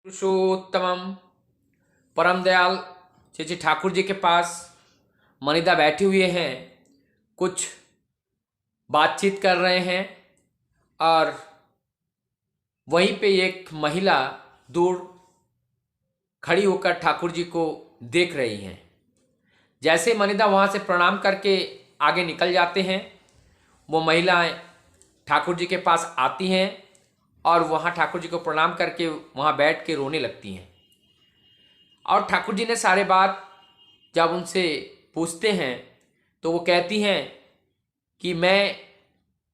पुरुषोत्तमम परम दयाल श्री ठाकुर जी के पास मनीदा बैठे हुए हैं, कुछ बातचीत कर रहे हैं और वहीं पे एक महिला दूर खड़ी होकर ठाकुर जी को देख रही हैं। जैसे मनीदा वहाँ से प्रणाम करके आगे निकल जाते हैं, वो महिलाएं ठाकुर जी के पास आती हैं और वहाँ ठाकुर जी को प्रणाम करके वहाँ बैठ के रोने लगती हैं। और ठाकुर जी ने सारे बात जब उनसे पूछते हैं तो वो कहती हैं कि मैं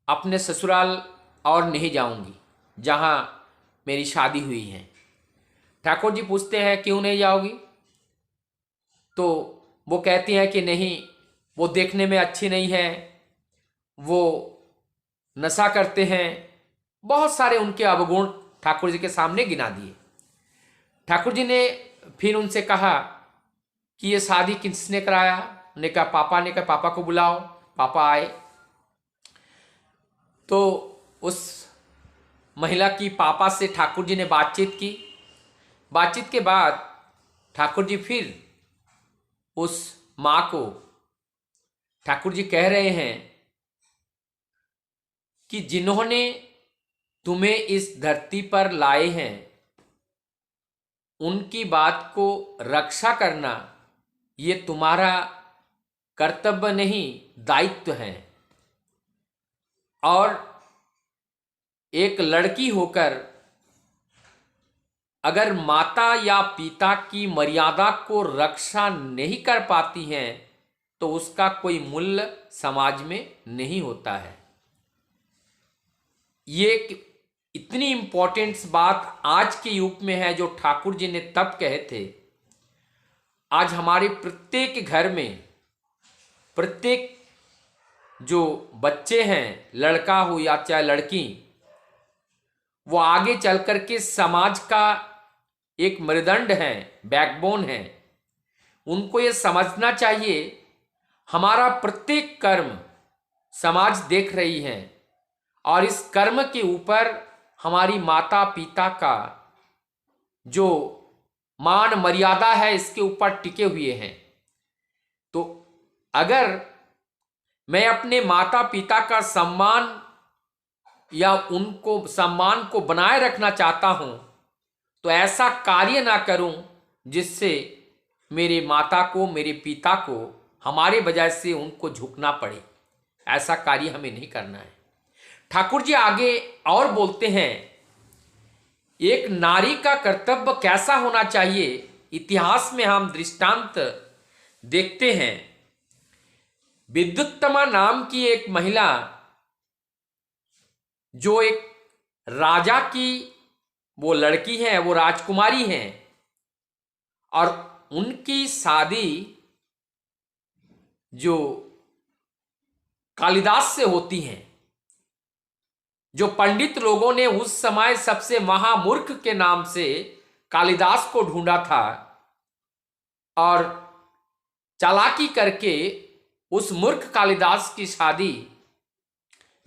अपने ससुराल और नहीं जाऊंगी जहाँ मेरी शादी हुई है। ठाकुर जी पूछते हैं क्यों नहीं जाओगी, तो वो कहती हैं कि नहीं, वो देखने में अच्छी नहीं है, वो नशा करते हैं। बहुत सारे उनके अवगुण ठाकुर जी के सामने गिना दिए। ठाकुर जी ने फिर उनसे कहा कि ये शादी किसने कराया। ने कहा पापा ने कहा पापा को बुलाओ। पापा आए तो उस महिला की पापा से ठाकुर जी ने बातचीत की। बातचीत के बाद ठाकुर जी फिर उस माँ को ठाकुर जी कह रहे हैं कि जिन्होंने तुम्हें इस धरती पर लाए हैं उनकी बात को रक्षा करना ये तुम्हारा कर्तव्य नहीं, दायित्व है। और एक लड़की होकर अगर माता या पिता की मर्यादा को रक्षा नहीं कर पाती हैं तो उसका कोई मूल्य समाज में नहीं होता है। ये इतनी इंपॉर्टेंट बात आज के युग में है जो ठाकुर जी ने तब कहे थे। आज हमारे प्रत्येक घर में प्रत्येक जो बच्चे हैं, लड़का हो या चाहे लड़की, वो आगे चल करके समाज का एक मेरुदंड है, बैकबोन है। उनको ये समझना चाहिए हमारा प्रत्येक कर्म समाज देख रही है और इस कर्म के ऊपर हमारी माता पिता का जो मान मर्यादा है इसके ऊपर टिके हुए हैं। तो अगर मैं अपने माता पिता का सम्मान या उनको सम्मान को बनाए रखना चाहता हूं तो ऐसा कार्य ना करूं जिससे मेरे माता को, मेरे पिता को हमारे वजह से उनको झुकना पड़े। ऐसा कार्य हमें नहीं करना है। ठाकुर जी आगे और बोलते हैं एक नारी का कर्तव्य कैसा होना चाहिए। इतिहास में हम दृष्टांत देखते हैं। विद्युत्तमा नाम की एक महिला जो एक राजा की वो लड़की है, वो राजकुमारी है और उनकी शादी जो कालिदास से होती है। जो पंडित लोगों ने उस समय सबसे महामूर्ख के नाम से कालिदास को ढूंढा था और चालाकी करके उस मूर्ख कालिदास की शादी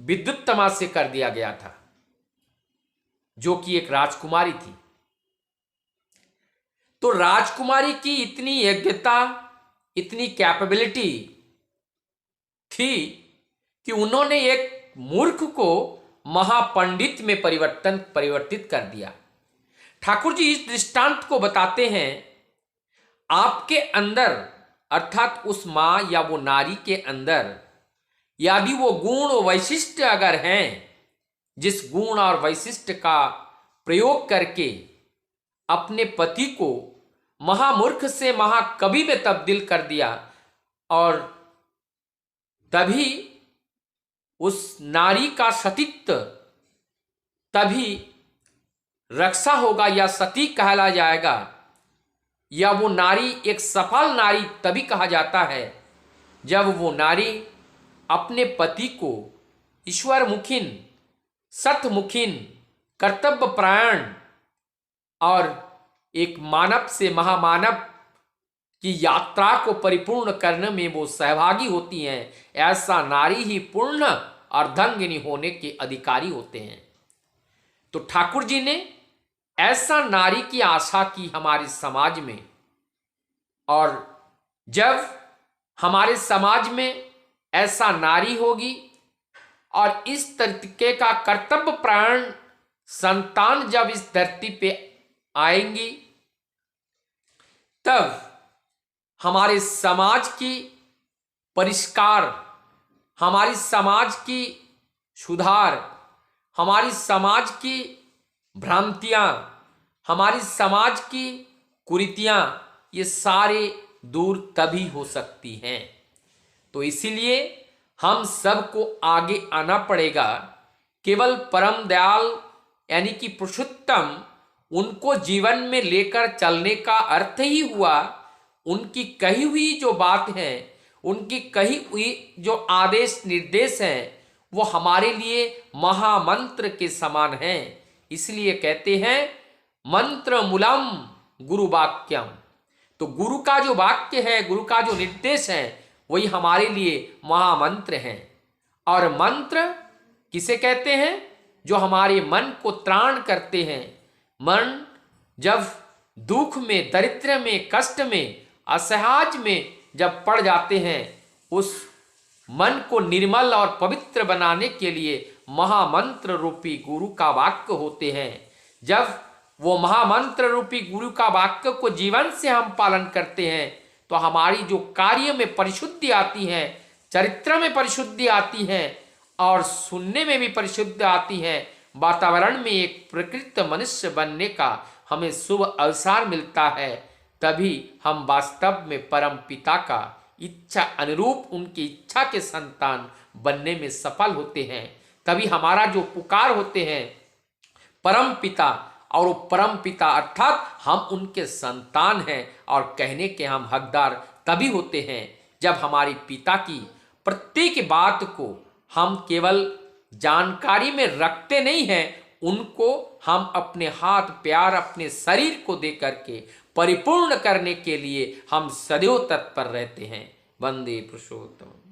विद्युत्तमा से कर दिया गया था जो कि एक राजकुमारी थी। तो राजकुमारी की इतनी योग्यता, इतनी कैपेबिलिटी थी कि उन्होंने एक मूर्ख को महापंडित में परिवर्तित कर दिया। ठाकुर जी इस दृष्टांत को बताते हैं आपके अंदर अर्थात उस मां या वो नारी के अंदर यदि वो गुण वैशिष्ट अगर हैं, जिस गुण और वैशिष्ट का प्रयोग करके अपने पति को महामूर्ख से महाकवि में तब्दील कर दिया और तभी उस नारी का सतीत्व तभी रक्षा होगा या सती कहला जाएगा, या वो नारी एक सफल नारी तभी कहा जाता है जब वो नारी अपने पति को ईश्वर मुखिन, सतमुखिन, कर्तव्य परायण और एक मानव से महामानव की यात्रा को परिपूर्ण करने में वो सहभागी होती हैं। ऐसा नारी ही पूर्ण अर्धांगिनी होने के अधिकारी होते हैं। तो ठाकुर जी ने ऐसा नारी की आशा की हमारे समाज में। और जब हमारे समाज में ऐसा नारी होगी और इस तरीके का कर्तव्य प्राण संतान जब इस धरती पे आएंगी, तब हमारे समाज की परिष्कार, हमारी समाज की सुधार, हमारी समाज की भ्रांतियां, हमारी समाज की कुरीतियां, ये सारे दूर तभी हो सकती हैं। तो इसीलिए हम सबको आगे आना पड़ेगा। केवल परम दयाल यानी कि पुरुषोत्तम, उनको जीवन में लेकर चलने का अर्थ ही हुआ उनकी कही हुई जो बात है, उनकी कही हुई जो आदेश निर्देश हैं, वो हमारे लिए महामंत्र के समान हैं। इसलिए कहते हैं मंत्र मूलम गुरु वाक्यम। तो गुरु का जो वाक्य है, गुरु का जो निर्देश है, वही हमारे लिए महामंत्र हैं। और मंत्र किसे कहते हैं? जो हमारे मन को त्राण करते हैं। मन जब दुख में, दरिद्र में, कष्ट में, असहाय में जब पड़ जाते हैं, उस मन को निर्मल और पवित्र बनाने के लिए महामंत्र रूपी गुरु का वाक्य होते हैं। जब वो महामंत्र रूपी गुरु का वाक्य को जीवन से हम पालन करते हैं, तो हमारी जो कार्य में परिशुद्धि आती है, चरित्र में परिशुद्धि आती है और सुनने में भी परिशुद्धि आती है। वातावरण में एक प्रकृत मनुष्य बनने का हमें शुभ अवसर मिलता है। तभी हम वास्तव में परम पिता का इच्छा अनुरूप, उनकी इच्छा के संतान बनने में सफल होते हैं। तभी हमारा जो पुकार होते हैं परम पिता, और वो परम पिता अर्थात हम उनके संतान हैं, और कहने के हम हकदार तभी होते हैं जब हमारी पिता की प्रत्येक बात को हम केवल जानकारी में रखते नहीं हैं, उनको हम अपने हाथ प्यार, अपने शरीर को दे करके परिपूर्ण करने के लिए हम सदैव तत्पर रहते हैं। वंदे पुरुषोत्तम।